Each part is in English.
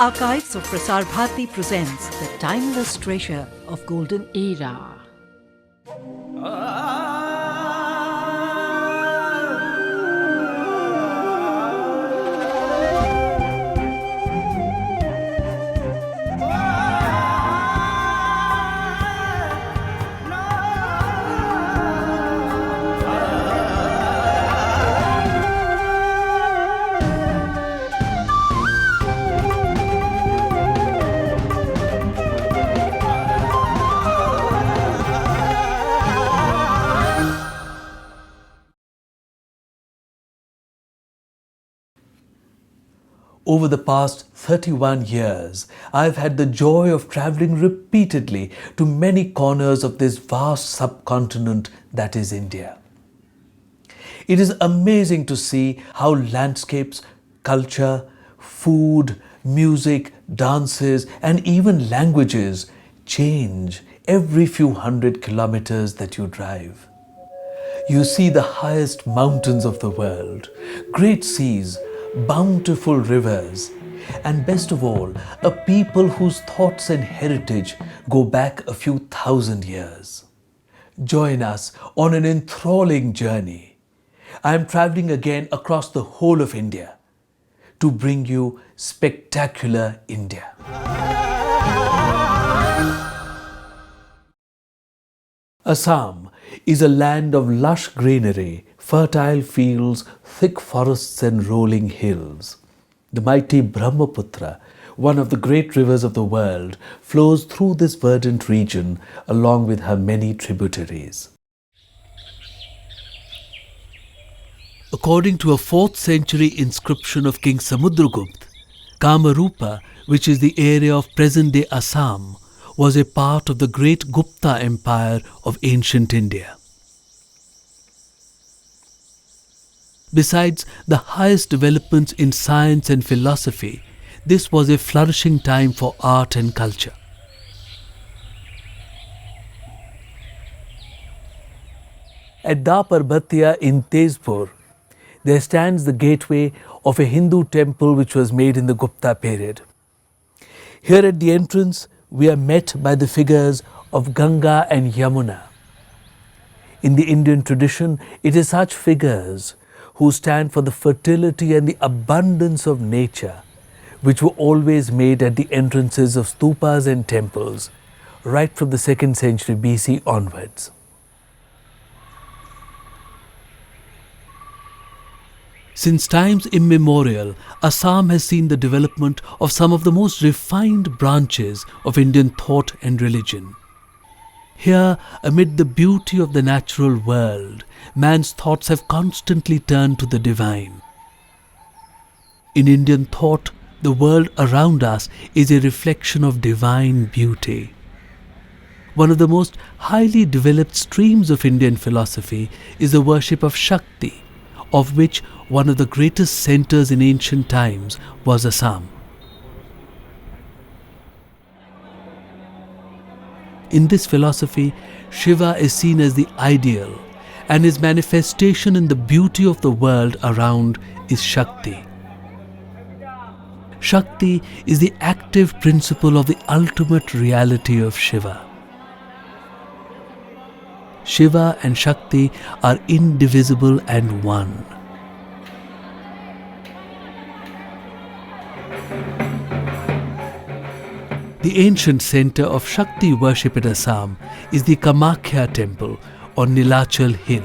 Archives of Prasar Bharati presents the timeless treasure of golden era. Over the past 31 years, I've had the joy of traveling repeatedly to many corners of this vast subcontinent that is India. It is amazing to see how landscapes, culture, food, music, dances, and even languages change every few hundred kilometers that you drive. You see the highest mountains of the world, great seas, bountiful rivers, and best of all, a people whose thoughts and heritage go back a few thousand years. Join us on an enthralling journey. I am traveling again across the whole of India to bring you spectacular India. Assam is a land of lush greenery, fertile fields, thick forests and rolling hills. The mighty Brahmaputra, one of the great rivers of the world, flows through this verdant region along with her many tributaries. According to a 4th century inscription of King Samudragupta, Kamarupa, which is the area of present-day Assam, was a part of the great Gupta Empire of ancient India. Besides the highest developments in science and philosophy, this was a flourishing time for art and culture. At Parbatiya in Tezpur, there stands the gateway of a Hindu temple which was made in the Gupta period. Here at the entrance, we are met by the figures of Ganga and Yamuna. In the Indian tradition, it is such figures who stand for the fertility and the abundance of nature, which were always made at the entrances of stupas and temples, right from the 2nd century BC onwards. Since times immemorial, Assam has seen the development of some of the most refined branches of Indian thought and religion. Here, amid the beauty of the natural world, man's thoughts have constantly turned to the divine. In Indian thought, the world around us is a reflection of divine beauty. One of the most highly developed streams of Indian philosophy is the worship of Shakti, of which one of the greatest centers in ancient times was Assam. In this philosophy, Shiva is seen as the ideal, and his manifestation in the beauty of the world around is Shakti. Shakti is the active principle of the ultimate reality of Shiva. Shiva and Shakti are indivisible and one. The ancient center of Shakti worship in Assam is the Kamakhya temple on Nilachal hill.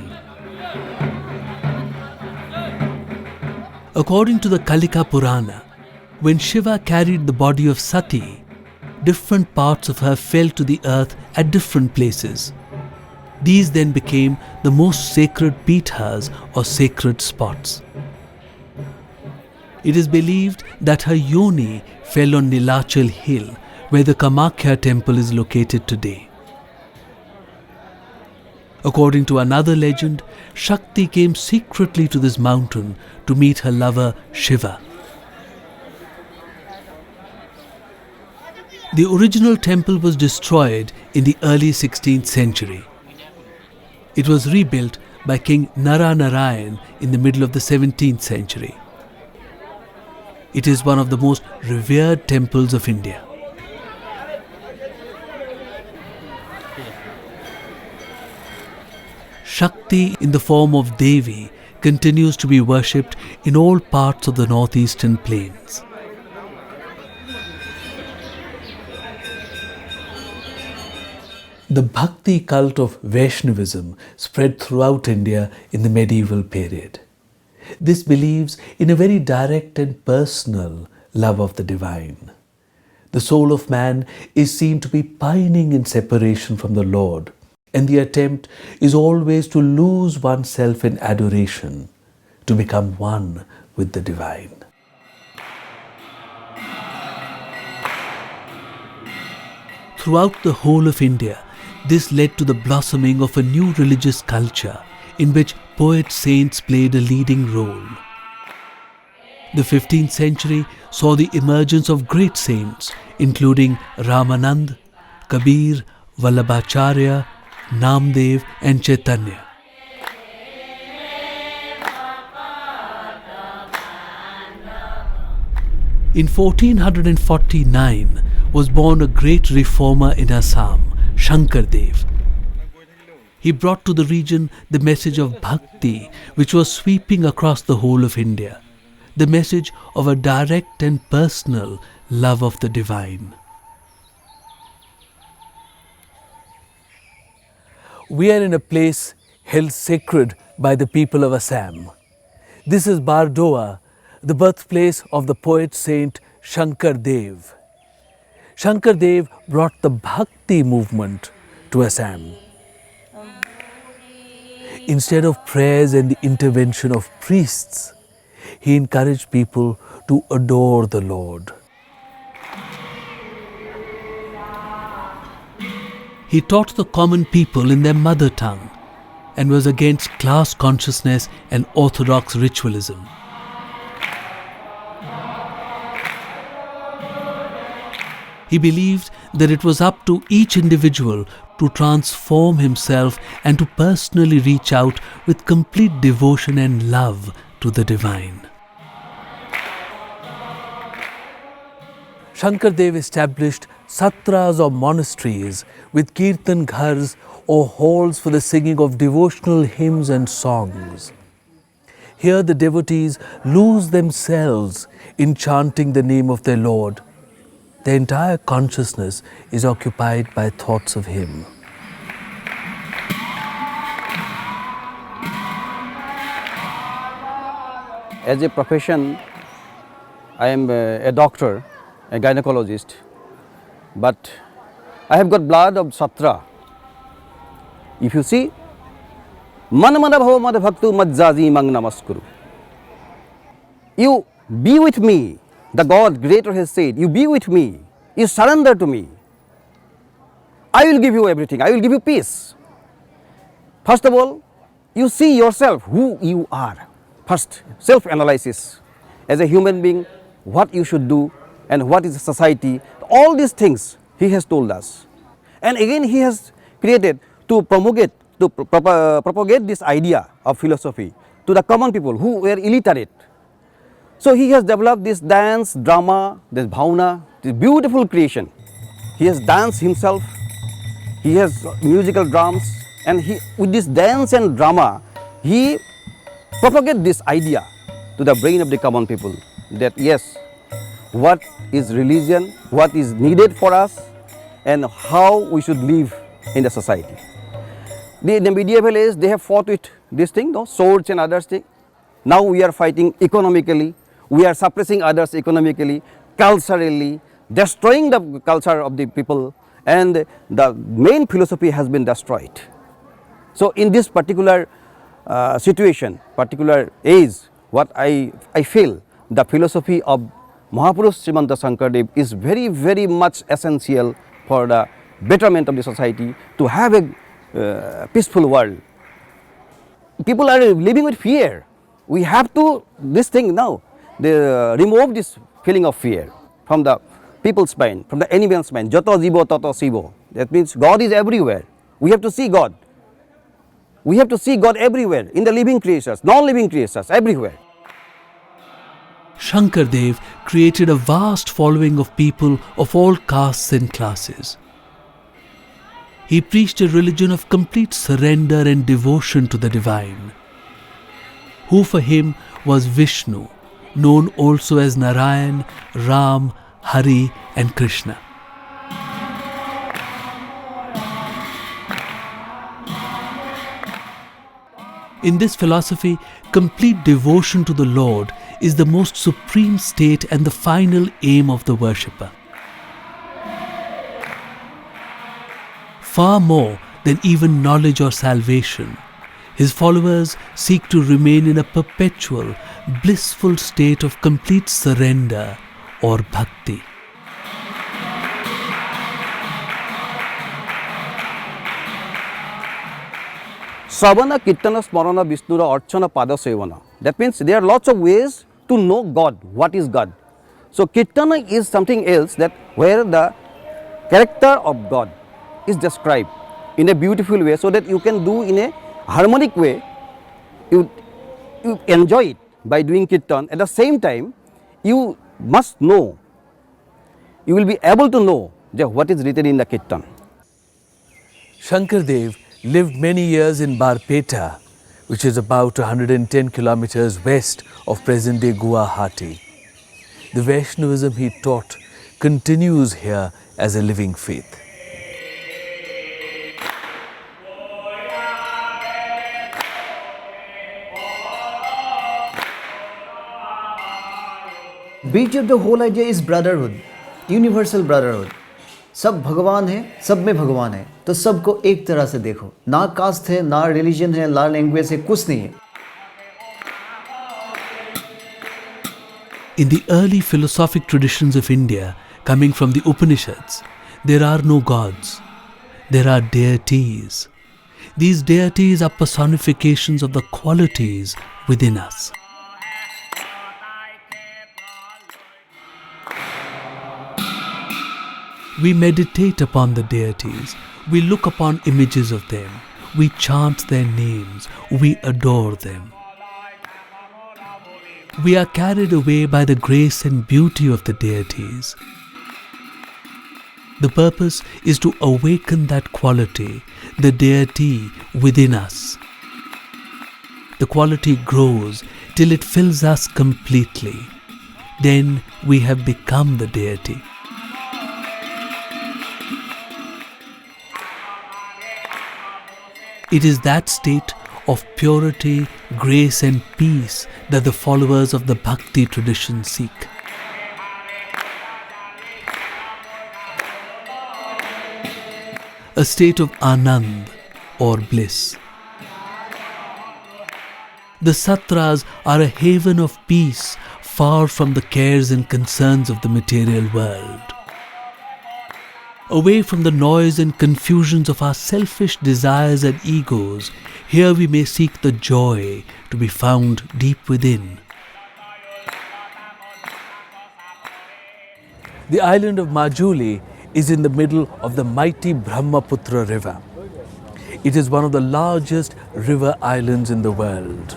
According to the Kalika Purana, when Shiva carried the body of Sati, different parts of her fell to the earth at different places. These then became the most sacred pithas or sacred spots. It is believed that her yoni fell on Nilachal hill, where the Kamakhya temple is located today. According to another legend, Shakti came secretly to this mountain to meet her lover Shiva. The original temple was destroyed in the early 16th century. It was rebuilt by King Naranarayan in the middle of the 17th century. it is one of the most revered temples of India. Shakti in the form of Devi continues to be worshipped in all parts of the northeastern plains. The bhakti cult of Vaishnavism spread throughout India in the medieval period. This believes in a very direct and personal love of the divine. The soul of man is seen to be pining in separation from the Lord, and the attempt is always to lose oneself in adoration, to become one with the divine. Throughout the whole of India, this led to the blossoming of a new religious culture in which poet-saints played a leading role. The 15th century saw the emergence of great saints including Ramanand, Kabir, Vallabhacharya, Namdev and Chaitanya. In 1449 was born a great reformer in Assam, Shankardev. He brought to the region the message of bhakti, which was sweeping across the whole of India, the message of a direct and personal love of the divine. We are in a place held sacred by the people of Assam. This is Bardoa, the birthplace of the poet saint Shankardev. Shankardev brought the bhakti movement to Assam. Instead of prayers and the intervention of priests, he encouraged people to adore the Lord. He taught the common people in their mother tongue and was against class consciousness and orthodox ritualism. He believed that it was up to each individual to transform himself and to personally reach out with complete devotion and love to the divine. Shankardev established Satras or monasteries with Naamghars or halls for the singing of devotional hymns and songs. Here the devotees lose themselves in chanting the name of their Lord. Their entire consciousness is occupied by thoughts of Him. As a profession, I am a doctor, a gynecologist, but I have got blood of Sattra. If you see, Manamana bhava mad bhaktu madjaji mang namaskuru. You be with me. The God Creator has said, you be with me, you surrender to me. I will give you everything, I will give you peace. First of all, you see yourself, who you are. First, self-analysis. As a human being, what you should do and what is society. All these things He has told us. And again He has created to propagate this idea of philosophy to the common people who were illiterate. So He has developed this dance, drama, this bhavana, this beautiful creation. He has danced Himself, He has musical drums, and with this dance and drama, He propagates this idea to the brain of the common people that yes, what is religion, what is needed for us, and how we should live in the society. In the medieval age, they have fought with this thing, no? Swords and other things. Now we are fighting economically. We are suppressing others economically, culturally, destroying the culture of the people, and the main philosophy has been destroyed. So in this particular situation, particular age, what I feel the philosophy of Mahapurush Srimanta Shankardev is very, very much essential for the betterment of the society, to have a peaceful world. People are living with fear. We have to, this thing now, they remove this feeling of fear from the people's mind, from the animal's mind. Jato jibo tato sivo. That means God is everywhere. We have to see God. We have to see God everywhere, in the living creatures, non-living creatures, everywhere. Shankardev created a vast following of people of all castes and classes. He preached a religion of complete surrender and devotion to the divine, who for him was Vishnu, known also as Narayan, Ram, Hari and Krishna. In this philosophy, complete devotion to the Lord is the most supreme state and the final aim of the worshipper. Far more than even knowledge or salvation, his followers seek to remain in a perpetual, blissful state of complete surrender or bhakti. Savana, Kirtana, Smarana, Vishnura, Archana, Pada, Sevana. That means there are lots of ways to know God, what is God. So Kirtana is something else, that where the character of God is described in a beautiful way, so that you can do in a harmonic way. You enjoy it by doing Kirtan. At the same time, you must know, you will be able to know what is written in the Kirtan. Shankardev lived many years in Barpeta, which is about 110 kilometers west of present-day Guwahati. The Vaishnavism he taught continues here as a living faith. Beauty of the whole idea is brotherhood, universal brotherhood. सब भगवान है, सब में भगवान है, तो सबको एक तरह से देखो. ना कास्ट है, ना रिलीजन है, ना लैंग्वेज है, कुछ नहीं है. In the early philosophic traditions of India, coming from the Upanishads, there are no gods. There are deities. These deities are personifications of the qualities within us. We meditate upon the deities, we look upon images of them, we chant their names, we adore them. We are carried away by the grace and beauty of the deities. The purpose is to awaken that quality, the deity within us. The quality grows till it fills us completely. Then we have become the deity. It is that state of purity, grace and peace that the followers of the bhakti tradition seek. A state of anand or bliss. The Satras are a haven of peace, far from the cares and concerns of the material world. Away from the noise and confusions of our selfish desires and egos, here we may seek the joy to be found deep within. The island of Majuli is in the middle of the mighty Brahmaputra river. It is one of the largest river islands in the world.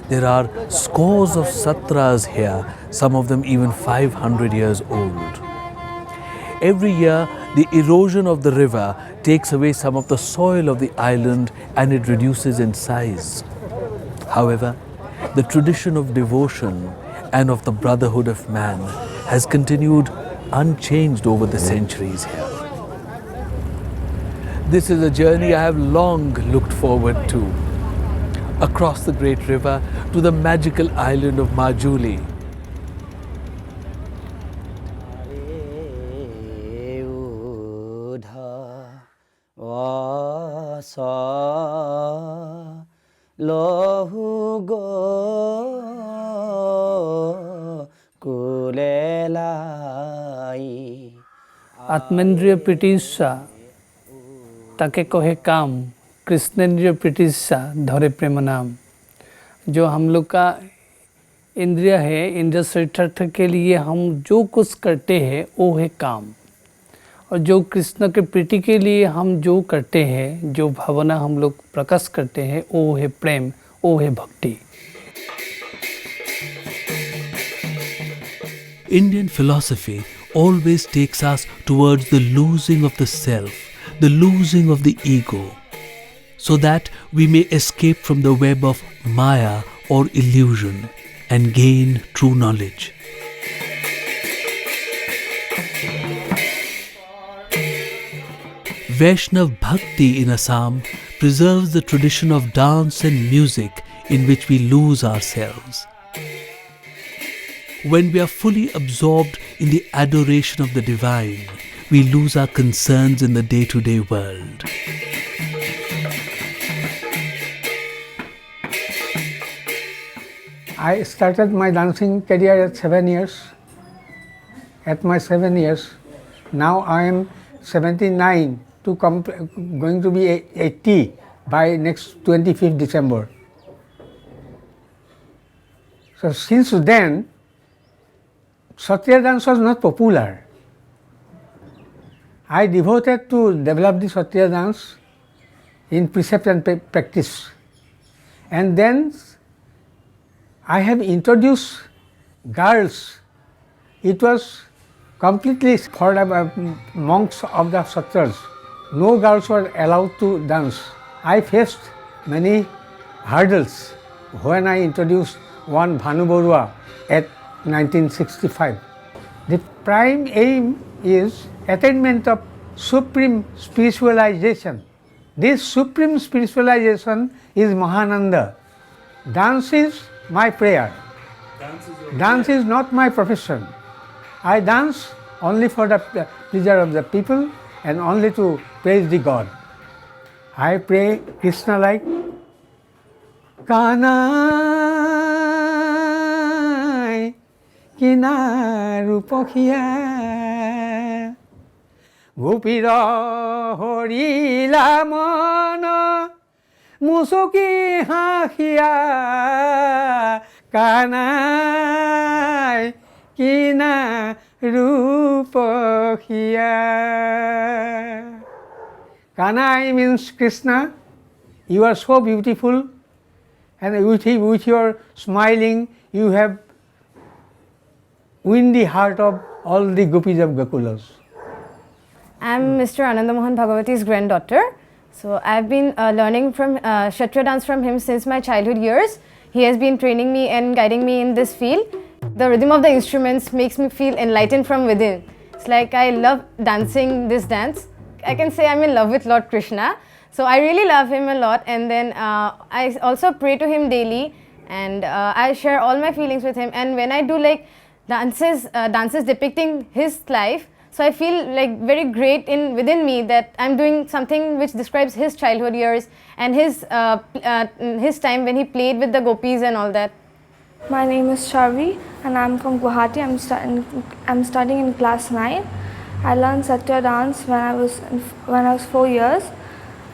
There are scores of Satras here, some of them even 500 years old. Every year, the erosion of the river takes away some of the soil of the island and it reduces in size. However, the tradition of devotion and of the brotherhood of man has continued unchanged over the centuries here. This is a journey I have long looked forward to. Across the great river to the magical island of Majuli. आत्मेन्द्रिय प्रीतिशा ताके कहे काम, कृष्णेन्द्रिय प्रीतिशा धरे प्रेम नाम. जो हम लोग का इंद्रिय है, इंद्रिय चरितार्थ के लिए हम जो कुछ करते हैं वो है काम. और जो कृष्ण के प्रीति के लिए हम जो करते हैं, जो भावना हम लोग प्रकाश करते हैं, वो है प्रेम, वो है भक्ति. Indian philosophy always takes us towards the losing of the self, the losing of the ego, so that we may escape from the web of Maya or illusion and gain true knowledge. Vaishnava Bhakti in Assam preserves the tradition of dance and music in which we lose ourselves. When we are fully absorbed in the adoration of the divine, we lose our concerns in the day-to-day world. I started my dancing career at 7 years. At my 7 years, now I am 79, going to be 80 by next 25th December. So since then, Sattriya dance was not popular. I devoted to develop the Sattriya dance in precept and practice. And then I have introduced girls. It was completely for the monks of the Satras. No girls were allowed to dance. I faced many hurdles when I introduced one Bhanu Borua at 1965. The prime aim is attainment of supreme spiritualization. This supreme spiritualization is Mahananda. Dance is my prayer. Dance is not my profession. I dance only for the pleasure of the people and only to praise the God. I pray Krishna like Kanai Kinaru Pokhia Gopira Horila Mana Musuki Hahia Kanai Kinaru Pokhia. Kanai means Krishna. You are so beautiful, and with your smiling, you have win the heart of all the gopis of Gokulas. I'm Mr. Ananda Mohan Bhagavati's granddaughter. So I've been learning from Kshatriya dance from him since my childhood years. He has been training me and guiding me in this field. The rhythm of the instruments makes me feel enlightened from within. It's like I love dancing this dance. I can say I'm in love with Lord Krishna. So I really love him a lot, and then I also pray to him daily, and I share all my feelings with him. And when I do like dances depicting his life, so I feel like very great within me that I'm doing something which describes his childhood years and his time when he played with the gopis and all that. My name is Charvi and I'm from Guwahati. I'm studying in class 9. I learned Sattriya dance when I was 4 years.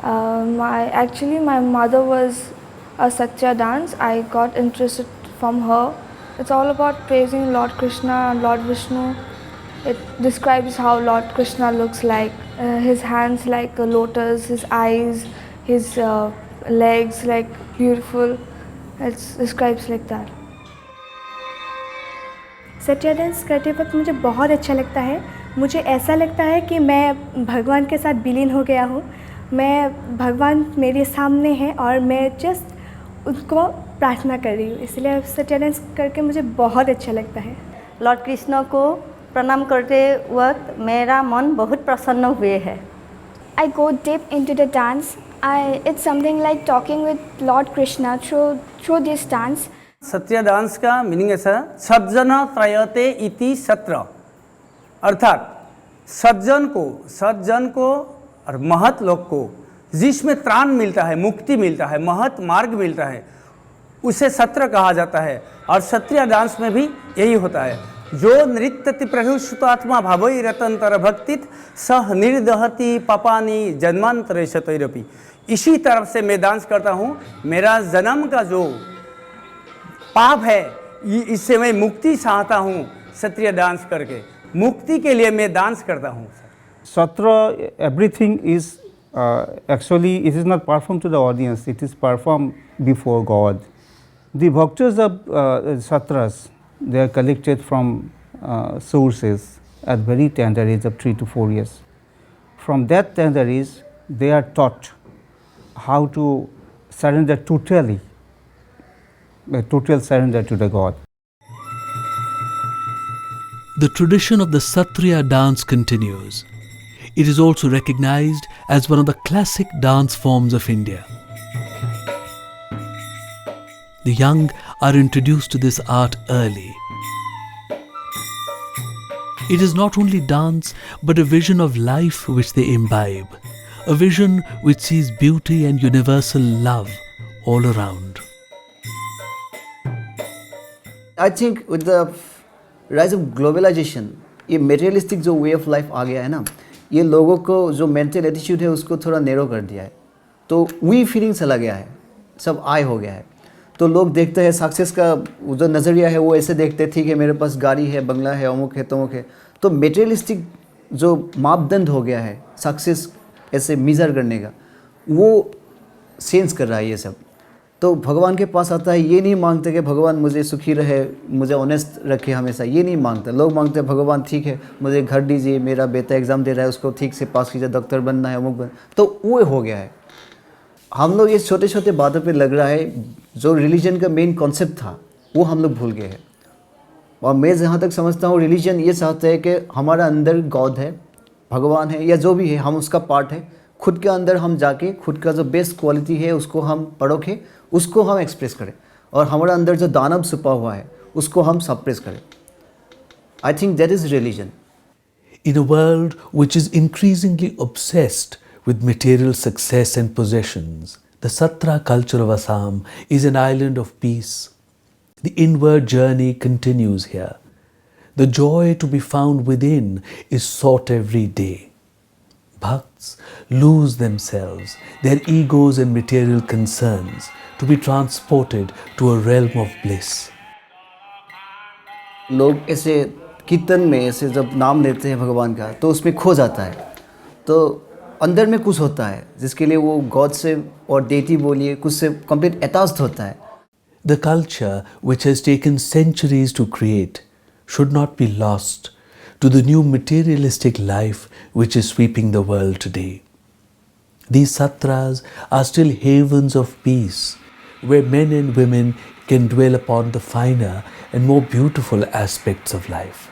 My mother was a Sattriya dance. I got interested from her. It's all about praising Lord Krishna and Lord Vishnu. It describes how Lord Krishna looks like. His hands like a lotus, his eyes, his legs like beautiful. It describes like that. Sattriya dance करते वक्त मुझे बहुत अच्छा लगता है. मुझे ऐसा लगता है कि मैं भगवान के साथ विलीन हो गया हूँ. मैं भगवान मेरे सामने हैं और मैं जस्ट उनको प्रार्थना कर रही हूँ. इसलिए सत्रिया डांस करके मुझे बहुत अच्छा लगता है. लॉर्ड कृष्ण को प्रणाम करते वक्त मेरा मन बहुत प्रसन्न हुए है. I go deep into the dance. It's something like talking with Lord Krishna through this dance. Sattriya dance का मीनिंग ऐसा, सज्जन त्रयते इति सत्र, अर्थात सज्जन को और महत लोग को जिसमें त्राण मिलता है, मुक्ति मिलता है, महत मार्ग मिलता है, उसे सत्र कहा जाता है. और सत्रिया डांस में भी यही होता है. जो नृत्यति प्रभुसुतात्मा भावई रतंतर भक्तित सह निर्दहति पापानि जन्मांतरे शतैरपि. इसी तरफ से मैं डांस करता हूँ. मेरा जन्म का जो पाप है, इससे मैं मुक्ति चाहता हूँ. सत्रिया डांस करके मुक्ति के लिए मैं डांस करता हूँ. Satra, everything is actually, it is not performed to the audience, it is performed before God. The bhaktas of Satras, they are collected from sources at very tender age of 3 to 4 years. From that tender age, they are taught how to surrender totally, total surrender to the God. The tradition of the Sattriya dance continues. It is also recognized as one of the classic dance forms of India. The young are introduced to this art early. It is not only dance, but a vision of life which they imbibe, a vision which sees beauty and universal love all around. I think with the rise of globalization, ये materialistic जो way of life आ गया है ना, ये लोगों को जो mental attitude है उसको थोड़ा narrow कर दिया है. तो we feeling चला गया है, सब I हो गया है. तो लोग देखते हैं सक्सेस का जो नज़रिया है वो ऐसे देखते हैं, ठीक है मेरे पास गाड़ी है, बंगला है, अमुक है, तमुक है. तो मेटेरियलिस्टिक जो मापदंड हो गया है सक्सेस ऐसे मेजर करने का, वो सेंस कर रहा है ये सब. तो भगवान के पास आता है, ये नहीं मांगते कि भगवान मुझे सुखी रहे, मुझे ऑनेस्ट रखे हमेशा, ये नहीं मांगते. लोग मांगते हैं भगवान ठीक है मुझे घर दीजिए, मेरा बेटा एग्ज़ाम दे रहा है उसको ठीक से पास कीजिए, डॉक्टर बनना है, अमुक बनना. तो वो हो गया है. हम लोग ये छोटे छोटे बातों पे लग रहा है, जो रिलीजन का मेन कॉन्सेप्ट था वो हम लोग भूल गए हैं. और मैं जहाँ तक समझता हूँ रिलीजन ये चाहता है कि हमारा अंदर गॉड है, भगवान है या जो भी है, हम उसका पार्ट है. खुद के अंदर हम जाके खुद का जो बेस्ट क्वालिटी है उसको हम परोखें, उसको हम एक्सप्रेस करें, और हमारा अंदर जो दानव छुपा हुआ है उसको हम सप्रेस करें. I think that is religion. In a world which is increasingly obsessed with material success and possessions, the Satra culture of Assam is an island of peace. The inward journey continues here. The joy to be found within is sought every day. Bhakts lose themselves, their egos and material concerns, to be transported to a realm of bliss. लोग ऐसे कीर्तन में ऐसे जब नाम लेते हैं भगवान का तो उसमें खो जाता है. तो अंदर में कुछ होता है जिसके लिए वो गॉड से और डेटी बोलिए कुछ से कंप्लीट अटैच्ड होता है. The culture which has taken centuries to create should not be lost to the new materialistic life which is sweeping the world today. These satras are still havens of peace where men and women can dwell upon the finer and more beautiful aspects of life.